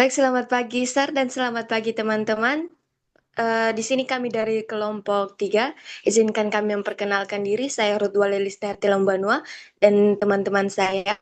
Baik, selamat pagi Sar dan selamat pagi teman-teman. Di sini kami dari kelompok 3. Izinkan kami memperkenalkan diri. Saya Rudwa Lelis dari Lambanua dan teman-teman saya.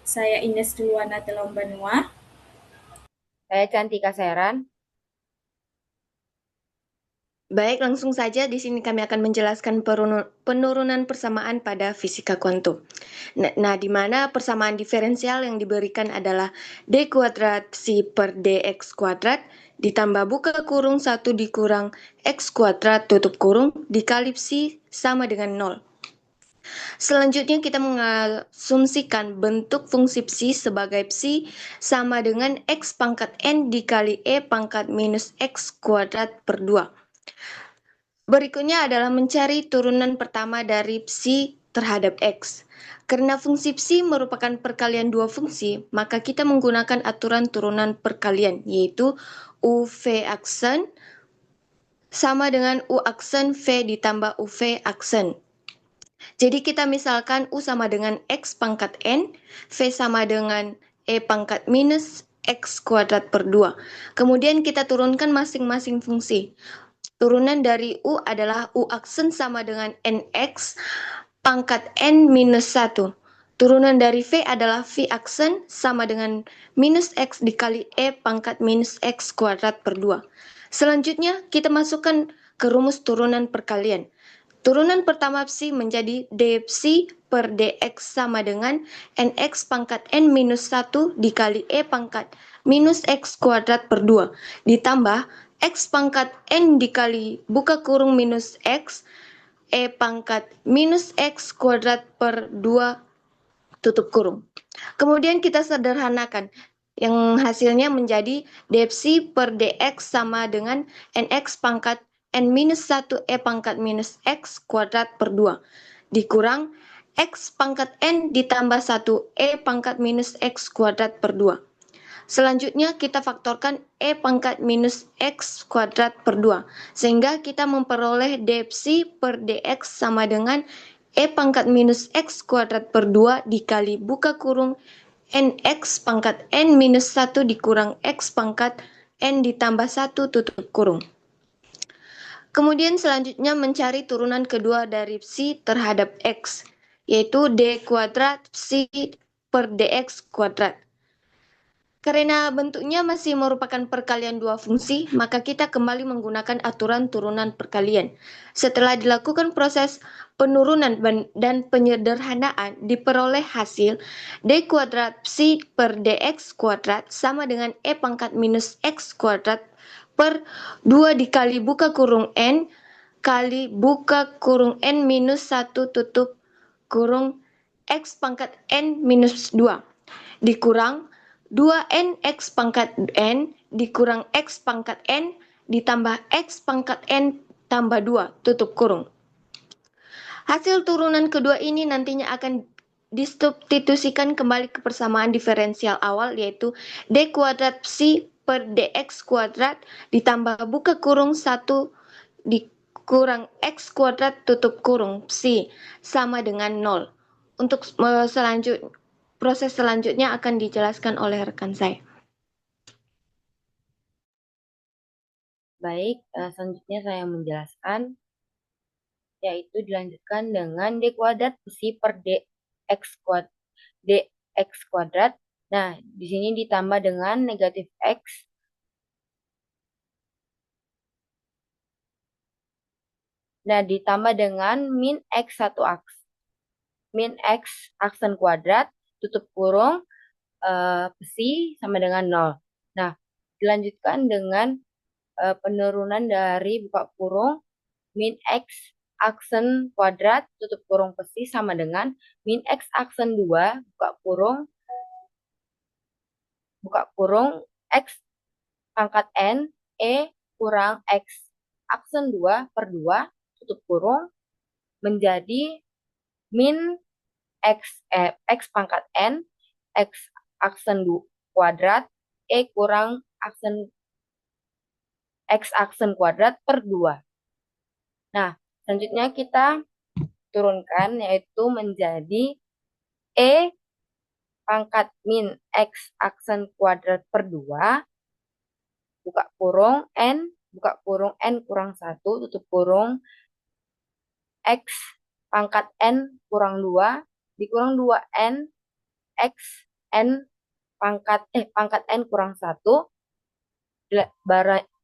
Saya Ines Duluana Telombanua. Saya Cantika Seran. Baik, langsung saja di sini kami akan menjelaskan penurunan persamaan pada fisika kuantum. Nah, di mana persamaan diferensial yang diberikan adalah d kuadrat psi per dx kuadrat ditambah buka kurung 1 dikurang x kuadrat tutup kurung dikali psi sama dengan 0. Selanjutnya kita mengasumsikan bentuk fungsi psi sebagai psi sama dengan x pangkat n dikali e pangkat minus x kuadrat per 2. Berikutnya adalah mencari turunan pertama dari psi terhadap x. Karena fungsi psi merupakan perkalian dua fungsi, maka kita menggunakan aturan turunan perkalian, yaitu u v aksen sama dengan u aksen v ditambah u v aksen. Jadi kita misalkan U sama dengan X pangkat N, V sama dengan E pangkat minus X kuadrat per 2. Kemudian kita turunkan masing-masing fungsi. Turunan dari U adalah U aksen sama dengan NX pangkat N minus 1. Turunan dari V adalah V aksen sama dengan minus X dikali E pangkat minus X kuadrat per 2. Selanjutnya kita masukkan ke rumus turunan perkalian. Turunan pertama psi menjadi d psi per dx sama dengan nx pangkat n minus 1 dikali e pangkat minus x kuadrat per 2 ditambah x pangkat n dikali buka kurung minus x e pangkat minus x kuadrat per 2 tutup kurung. Kemudian kita sederhanakan yang hasilnya menjadi d psi per dx sama dengan nx pangkat n minus 1 e pangkat minus x kuadrat per 2 dikurang x pangkat n ditambah 1 e pangkat minus x kuadrat per 2. Selanjutnya kita faktorkan e pangkat minus x kuadrat per 2 sehingga kita memperoleh d psi per dx sama dengan e pangkat minus x kuadrat per 2 dikali buka kurung nx pangkat n minus 1 dikurang x pangkat n ditambah 1 tutup kurung. Kemudian selanjutnya mencari turunan kedua dari psi terhadap x, yaitu d kuadrat psi per dx kuadrat. Karena bentuknya masih merupakan perkalian dua fungsi, maka kita kembali menggunakan aturan turunan perkalian. Setelah dilakukan proses penurunan dan penyederhanaan, diperoleh hasil d kuadrat psi per dx kuadrat sama dengan e pangkat minus x kuadrat per 2 dikali buka kurung n kali buka kurung n minus 1 tutup kurung x pangkat n minus 2 dikurang 2n x pangkat n dikurang x pangkat n ditambah x pangkat n tambah 2 tutup kurung. Hasil turunan kedua ini nantinya akan disubstitusikan kembali ke persamaan diferensial awal yaitu d kuadrat psi per dx kuadrat ditambah buka kurung 1 dikurang x kuadrat tutup kurung psi sama dengan 0. Untuk proses selanjutnya akan dijelaskan oleh rekan saya. Baik, selanjutnya saya menjelaskan, yaitu dilanjutkan dengan d kuadrat psi per dx kuadrat. Nah, di sini ditambah dengan negatif x. Nah, ditambah dengan min x1 aks. Min x aksen kuadrat, tutup kurung, psi sama dengan 0. Nah, dilanjutkan dengan penurunan dari buka kurung min x aksen kuadrat tutup kurung psi sama dengan min x aksen 2 buka kurung x pangkat n e kurang x aksen 2 per 2 tutup kurung menjadi min x pangkat n x aksen 2 kuadrat e kurang aksen x aksen kuadrat per 2. Nah, selanjutnya kita turunkan yaitu menjadi E pangkat min X aksen kuadrat per 2, buka kurung, N, buka kurung, N kurang 1, tutup kurung, X pangkat N kurang 2, dikurang 2N, X, N pangkat N kurang 1,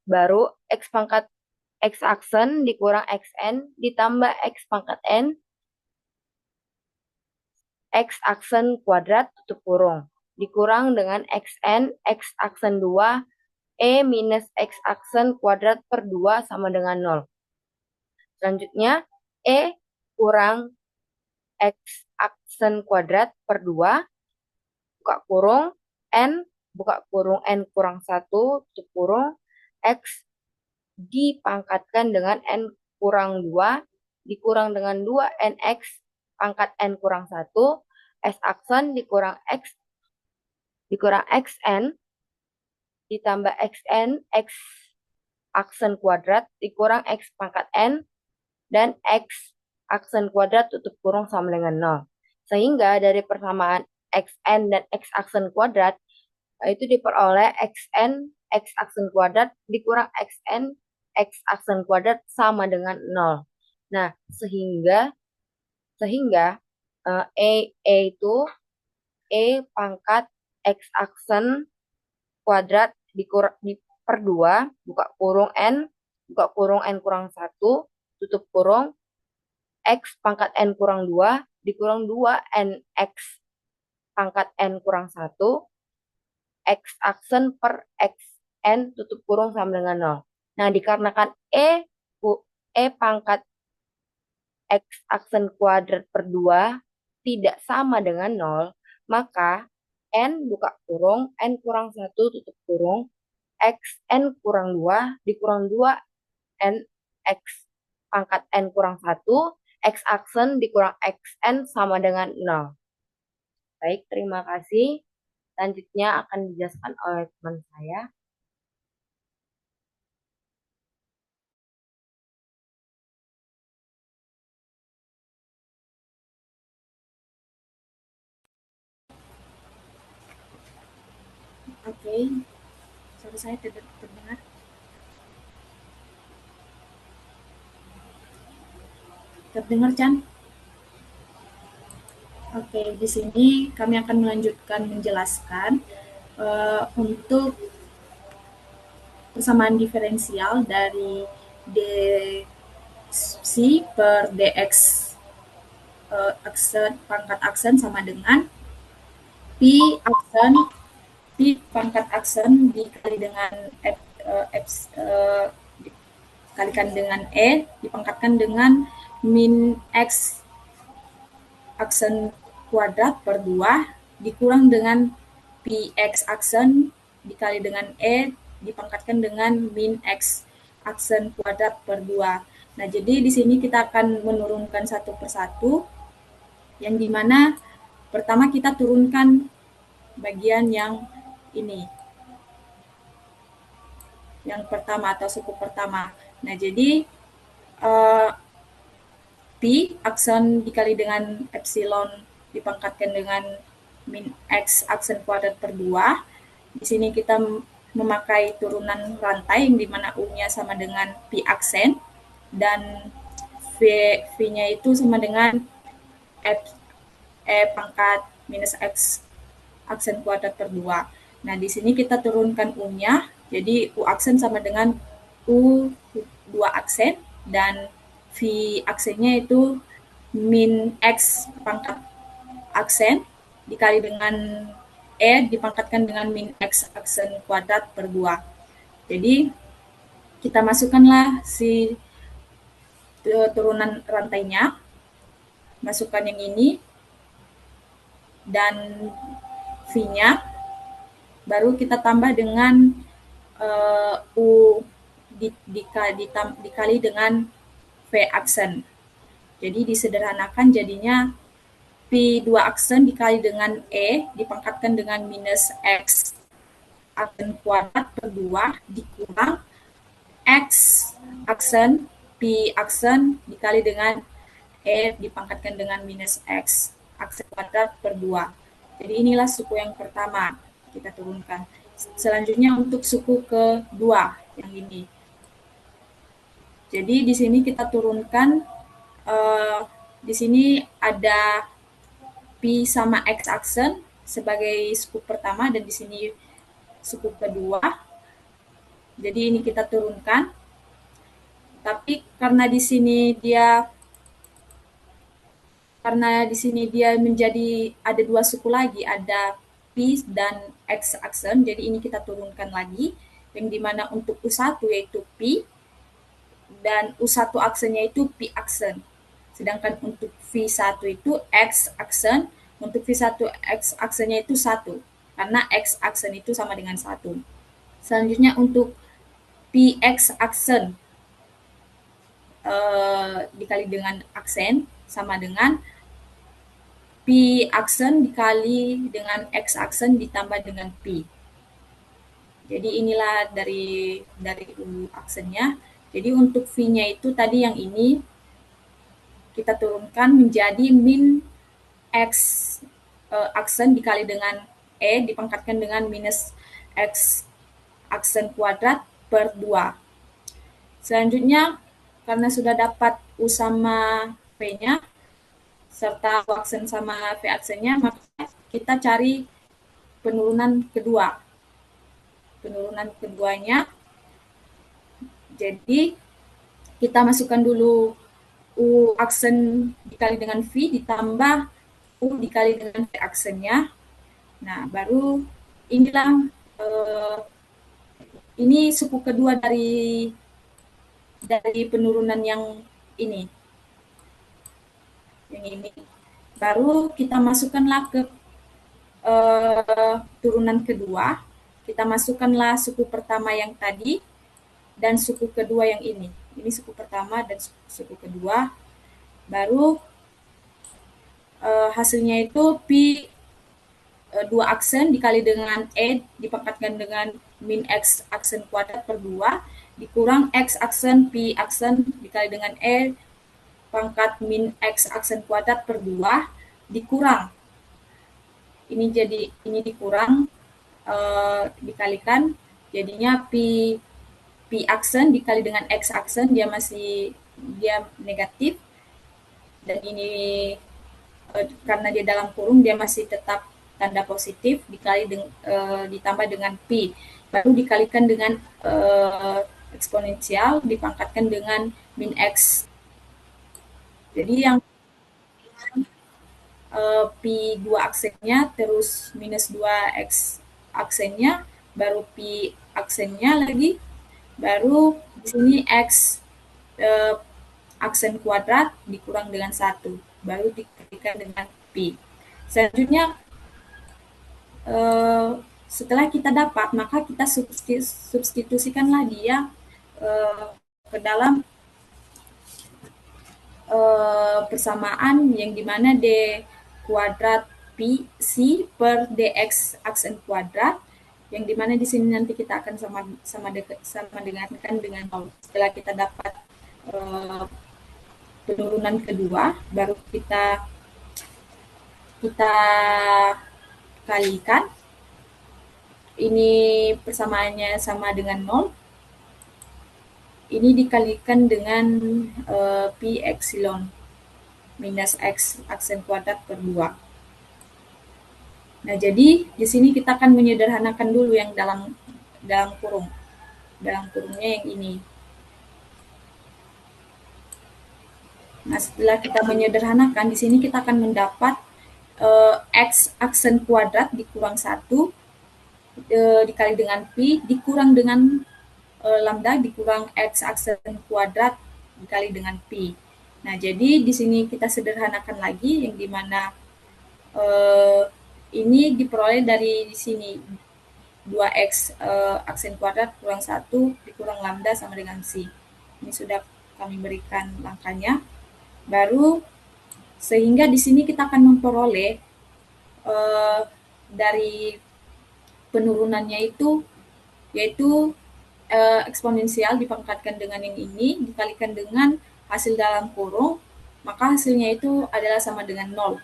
baru X pangkat X aksen dikurang XN ditambah X pangkat N, X aksen kuadrat tutup kurung. Dikurang dengan XN, X aksen 2, E minus X aksen kuadrat per 2 sama dengan 0. Selanjutnya, E kurang X aksen kuadrat per 2, buka kurung, N, buka kurung, N kurang 1, tutup kurung, X dipangkatkan dengan N kurang 2, dikurang dengan 2NX pangkat N kurang 1, S aksen dikurang X, dikurang XN, ditambah XN, X aksen kuadrat, dikurang X pangkat N, dan X aksen kuadrat tutup kurung sama dengan 0. Sehingga dari persamaan XN dan X aksen kuadrat, itu diperoleh XN, X aksen kuadrat, dikurang XN, X aksen kuadrat sama dengan 0. Nah, sehingga itu E pangkat X aksen kuadrat per 2, buka kurung N, buka kurung N kurang 1, tutup kurung, X pangkat N kurang 2, dikurang 2NX pangkat N kurang 1, X aksen per XN tutup kurung sama dengan 0. Nah, dikarenakan E pangkat X aksen kuadrat per 2 tidak sama dengan 0, maka N buka kurung, N kurang 1 tutup kurung, X N kurang 2 dikurang 2 N X pangkat N kurang 1, X aksen dikurang XN sama dengan 0. Baik, terima kasih. Selanjutnya akan dijelaskan oleh teman saya. Oke, suara saya terdengar. Terdengar, Chan? Oke, di sini kami akan melanjutkan menjelaskan untuk persamaan diferensial dari dc per dx pangkat aksen sama dengan pi pangkat aksen dikali dengan dikalikan dengan E dipangkatkan dengan min X aksen kuadrat per 2 dikurang dengan PX aksen dikali dengan E dipangkatkan dengan min X aksen kuadrat per 2. Nah, jadi di sini kita akan menurunkan satu persatu, yang dimana pertama kita turunkan bagian yang ini, yang pertama atau suku pertama. Nah, jadi Pi aksen dikali dengan epsilon dipangkatkan dengan min X aksen kuadrat per 2. Di sini kita memakai turunan rantai yang dimana U-nya sama dengan Pi aksen dan V-nya itu sama dengan E pangkat minus X aksen kuadrat per 2. Nah, di sini kita turunkan U-nya, jadi U aksen sama dengan U 2 aksen dan V aksennya itu min X pangkat aksen dikali dengan E dipangkatkan dengan min X aksen kuadrat per 2. Jadi kita masukkanlah si turunan rantainya, masukkan yang ini dan V-nya, baru kita tambah dengan U dikali dengan V aksen. Jadi disederhanakan jadinya P2 aksen dikali dengan E dipangkatkan dengan minus X aksen kuadrat per 2 dikurang X aksen P aksen dikali dengan E dipangkatkan dengan minus X aksen kuadrat per 2. Jadi inilah suku yang pertama kita turunkan. Selanjutnya untuk suku kedua yang ini. Jadi di sini kita turunkan, di sini ada P sama X aksen sebagai suku pertama dan di sini suku kedua. Jadi ini kita turunkan. Tapi karena di sini dia menjadi ada dua suku lagi, ada P dan X aksen. Jadi ini kita turunkan lagi, yang dimana untuk U1 yaitu P dan U1 aksennya itu P aksen. Sedangkan untuk V1 itu X aksen, untuk V1 X aksennya itu 1, karena X aksen itu sama dengan 1. Selanjutnya untuk PX aksen dikali dengan aksen sama dengan P aksen dikali dengan X aksen ditambah dengan P. Jadi inilah dari U aksennya. Jadi untuk V-nya itu tadi yang ini kita turunkan menjadi min X aksen dikali dengan E dipangkatkan dengan minus X aksen kuadrat per 2. Selanjutnya, karena sudah dapat U sama V-nya, serta U aksen sama V aksennya, maka kita cari penurunan kedua. Penurunan keduanya, jadi kita masukkan dulu U aksen dikali dengan V ditambah U dikali dengan V aksennya. Nah, baru inilah ini suku kedua dari penurunan yang ini. Yang ini. Baru kita masukkanlah ke turunan kedua. Kita masukkanlah suku pertama yang tadi dan suku kedua yang ini. Ini suku pertama dan suku kedua. Baru hasilnya itu P 2 aksen dikali dengan E dipangkatkan dengan min X aksen kuadrat per 2 dikurang X aksen P aksen dikali dengan E pangkat min X aksen kuadrat per 2 dikurang. Ini dikurang dikalikan jadinya P aksen dikali dengan X aksen dia negatif dan ini karena dia dalam kurung dia masih tetap tanda positif dikali ditambah dengan P baru dikalikan dengan eksponensial dipangkatkan dengan min X. Jadi yang P 2 aksennya terus minus 2X aksennya baru P aksennya lagi baru di sini X aksen kuadrat dikurang dengan 1 baru dikalikan dengan P. Selanjutnya setelah kita dapat maka kita substitusikanlah dia ke dalam persamaan yang dimana D kuadrat P C per DX aksen kuadrat yang dimana di sini nanti kita akan sama dengankan dengan 0. Setelah kita dapat penurunan kedua baru kita kalikan ini persamaannya sama dengan 0 ini dikalikan dengan P epsilon minus X aksen kuadrat per 2. Nah, jadi di sini kita akan menyederhanakan dulu yang dalam kurung. Dalam kurungnya yang ini. Nah, setelah kita menyederhanakan, di sini kita akan mendapat X aksen kuadrat dikurang 1 dikali dengan P dikurang dengan lambda dikurang X aksen kuadrat dikali dengan P. Nah, jadi di sini kita sederhanakan lagi yang dimana ini diperoleh dari sini 2X aksen kuadrat kurang 1 dikurang lambda sama dengan C. Ini sudah kami berikan langkahnya. Baru sehingga di sini kita akan memperoleh dari penurunannya itu yaitu eksponensial dipangkatkan dengan yang ini dikalikan dengan hasil dalam kurung maka hasilnya itu adalah sama dengan 0.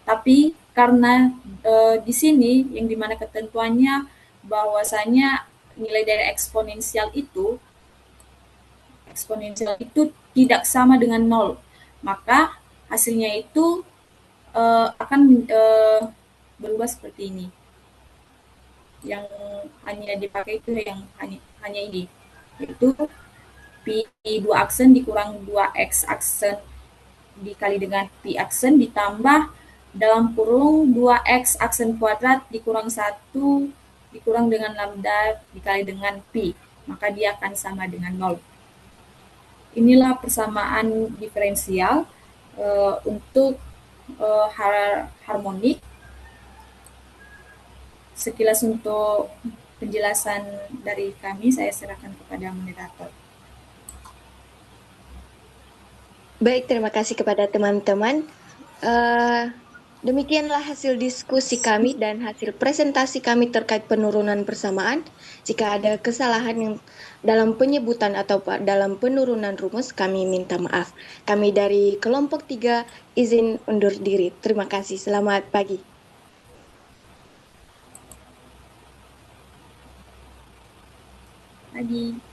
Tapi karena di sini yang dimana ketentuannya bahwasanya nilai dari eksponensial itu tidak sama dengan nol, maka hasilnya itu akan berubah seperti ini. Yang hanya dipakai itu yang hanya ini, yaitu Pi 2 aksen dikurang 2X aksen dikali dengan Pi aksen ditambah dalam kurung 2X aksen kuadrat dikurang 1 dikurang dengan lambda dikali dengan Pi, maka dia akan sama dengan 0. Inilah persamaan diferensial untuk harmonik. Sekilas untuk penjelasan dari kami, saya serahkan kepada moderator. Baik, terima kasih kepada teman-teman. Demikianlah hasil diskusi kami dan hasil presentasi kami terkait penurunan persamaan. Jika ada kesalahan yang dalam penyebutan atau dalam penurunan rumus, kami minta maaf. Kami dari kelompok 3 izin undur diri. Terima kasih. Selamat pagi. Pagi.